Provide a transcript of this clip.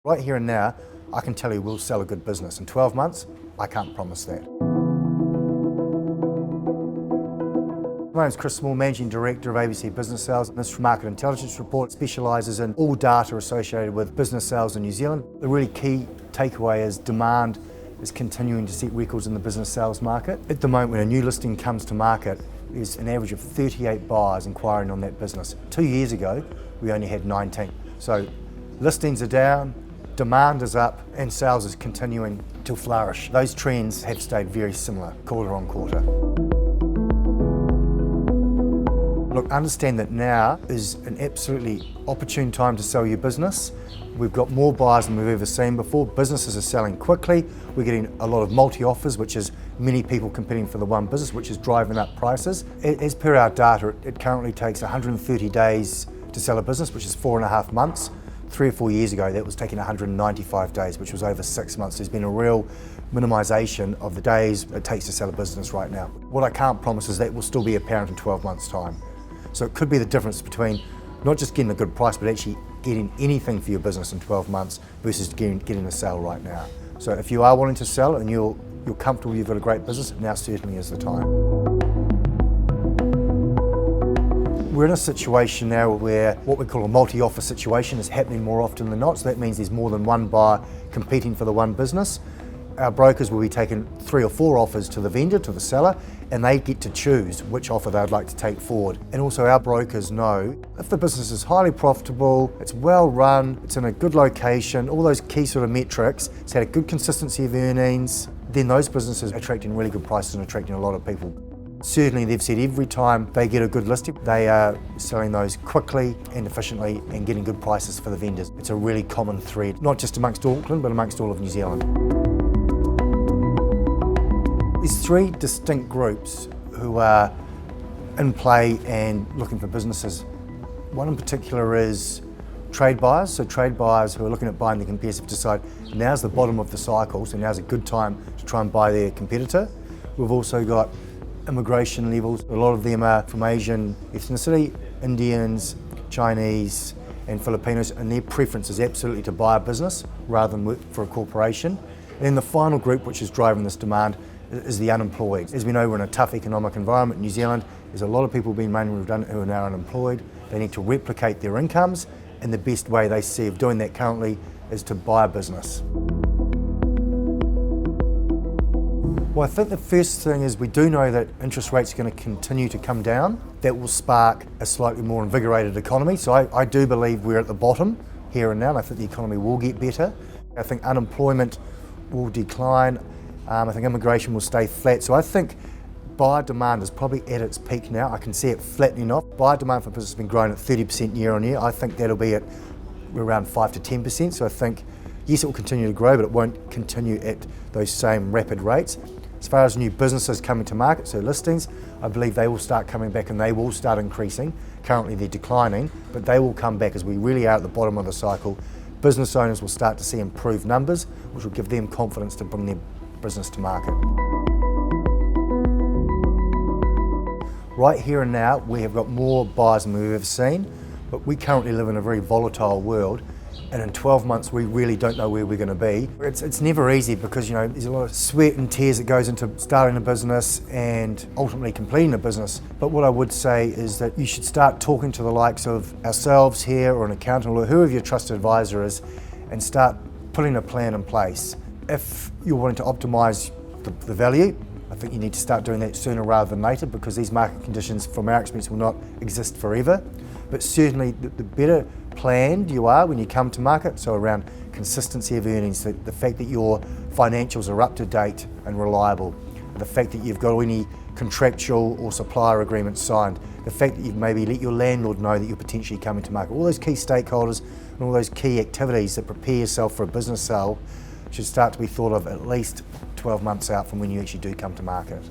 Right here and now, I can tell you we'll sell a good business. In 12 months, I can't promise that. My name's Chris Small, Managing Director of ABC Business Sales. This Market Intelligence Report specialises in all data associated with business sales in New Zealand. The really key takeaway is demand is continuing to set records in the business sales market. At the moment, when a new listing comes to market, there's an average of 38 buyers inquiring on that business. 2 years ago, we only had 19. So listings are down, demand is up, and sales is continuing to flourish. Those trends have stayed very similar, quarter on quarter. Look, understand that now is an absolutely opportune time to sell your business. We've got more buyers than we've ever seen before. Businesses are selling quickly. We're getting a lot of multi-offers, which is many people competing for the one business, which is driving up prices. As per our data, it currently takes 130 days to sell a business, which is 4.5 months. 3 or 4 years ago, that was taking 195 days, which was over 6 months. There's been a real minimisation of the days it takes to sell a business right now. What I can't promise is that will still be apparent in 12 months' time. So it could be the difference between not just getting a good price, but actually getting anything for your business in 12 months versus getting a sale right now. So if you are wanting to sell and you're comfortable you've got a great business, now certainly is the time. We're in a situation now where what we call a multi-offer situation is happening more often than not. So that means there's more than one buyer competing for the one business. Our brokers will be taking 3 or 4 offers to the vendor, to the seller, and they get to choose which offer they'd like to take forward. And also our brokers know if the business is highly profitable, it's well run, it's in a good location, all those key sort of metrics, it's had a good consistency of earnings, then those businesses are attracting really good prices and attracting a lot of people. Certainly they've said every time they get a good listing, they are selling those quickly and efficiently and getting good prices for the vendors. It's a really common thread, not just amongst Auckland, but amongst all of New Zealand. There's 3 distinct groups who are in play and looking for businesses. One in particular is trade buyers. So trade buyers who are looking at buying their competitors have decided now's the bottom of the cycle, so now's a good time to try and buy their competitor. We've also got immigration levels. A lot of them are from Asian ethnicity, Indians, Chinese and Filipinos, and their preference is absolutely to buy a business rather than work for a corporation. And then the final group which is driving this demand is the unemployed. As we know, we're in a tough economic environment in New Zealand. There's a lot of people being made redundant who are now unemployed. They need to replicate their incomes, and the best way they see of doing that currently is to buy a business. Well, I think the first thing is we do know that interest rates are going to continue to come down. That will spark a slightly more invigorated economy. So I do believe we're at the bottom here and now, and I think the economy will get better. I think unemployment will decline. I think immigration will stay flat. So I think buyer demand is probably at its peak now. I can see it flattening off. Buyer demand for business has been growing at 30% year on year. I think that'll be at around 5 to 10%. So I think, yes, it will continue to grow, but it won't continue at those same rapid rates. As far as new businesses coming to market, so listings, I believe they will start coming back and they will start increasing. Currently they're declining, but they will come back as we really are at the bottom of the cycle. Business owners will start to see improved numbers, which will give them confidence to bring their business to market. Right here and now, we have got more buyers than we've ever seen, but we currently live in a very volatile world, and in 12 months we really don't know where we're going to be. It's never easy because there's a lot of sweat and tears that goes into starting a business and ultimately completing a business. But what I would say is that you should start talking to the likes of ourselves here or an accountant or whoever your trusted advisor is and start putting a plan in place. If you're wanting to optimise the value, I think you need to start doing that sooner rather than later because these market conditions, from our experience, will not exist forever. But certainly the better planned you are when you come to market, so around consistency of earnings, the fact that your financials are up to date and reliable, the fact that you've got any contractual or supplier agreements signed, the fact that you've maybe let your landlord know that you're potentially coming to market, all those key stakeholders and all those key activities that prepare yourself for a business sale should start to be thought of at least 12 months out from when you actually do come to market.